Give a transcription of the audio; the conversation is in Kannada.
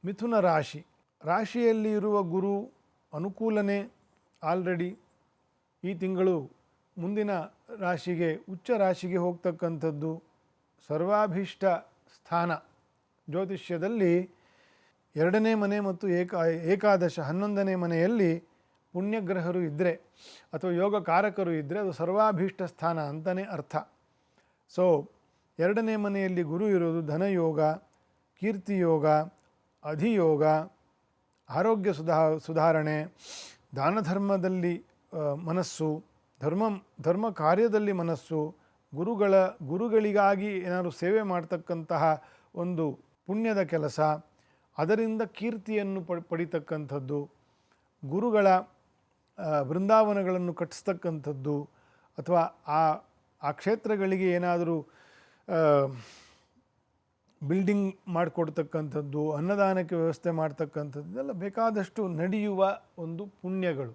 ಮಿಥುನ ರಾಶಿ, ರಾಶಿಯಲ್ಲಿ ಇರುವ ಗುರು ಅನುಕೂಲನೇ ಆಲ್ರೆಡಿ ಈ ತಿಂಗಳು ಮುಂದಿನ ರಾಶಿಗೆ ಉಚ್ಚ ರಾಶಿಗೆ ಹೋಗ್ತಕ್ಕಂಥದ್ದು. ಸರ್ವಾಭೀಷ್ಟ ಸ್ಥಾನ ಜ್ಯೋತಿಷ್ಯದಲ್ಲಿ 2ನೇ ಮನೆ ಮತ್ತು ಏಕಾದಶ 11ನೇ ಮನೆಯಲ್ಲಿ ಪುಣ್ಯಗ್ರಹರು ಇದ್ದರೆ ಅಥವಾ ಯೋಗಕಾರಕರು ಇದ್ದರೆ ಅದು ಸರ್ವಾಭೀಷ್ಟ ಸ್ಥಾನ ಅಂತಲೇ ಅರ್ಥ. ಸೊ 2ನೇ ಮನೆಯಲ್ಲಿ ಗುರು ಇರೋದು ಧನಯೋಗ, ಕೀರ್ತಿಯೋಗ, ಅಧಿಯೋಗ, ಆರೋಗ್ಯ ಸುಧಾರಣೆ, ದಾನ ಧರ್ಮದಲ್ಲಿ ಮನಸ್ಸು, ಧರ್ಮ ಕಾರ್ಯದಲ್ಲಿ ಮನಸ್ಸು, ಗುರುಗಳಿಗಾಗಿ ಏನಾದರೂ ಸೇವೆ ಮಾಡ್ತಕ್ಕಂತಹ ಒಂದು ಪುಣ್ಯದ ಕೆಲಸ, ಅದರಿಂದ ಕೀರ್ತಿಯನ್ನು ಪಡಿತಕ್ಕಂಥದ್ದು, ಗುರುಗಳ ಬೃಂದಾವನಗಳನ್ನು ಕಟ್ಟಿಸ್ತಕ್ಕಂಥದ್ದು, ಅಥವಾ ಆ ಕ್ಷೇತ್ರಗಳಿಗೆ ಏನಾದರೂ ಬಿಲ್ಡಿಂಗ್ ಮಾಡಿಕೊಡ್ತಕ್ಕಂಥದ್ದು, ಅನ್ನದಾನಕ್ಕೆ ವ್ಯವಸ್ಥೆ ಮಾಡ್ತಕ್ಕಂಥದ್ದು, ಇದೆಲ್ಲ ಬೇಕಾದಷ್ಟು ನಡೆಯುವ ಒಂದು ಪುಣ್ಯಗಳು.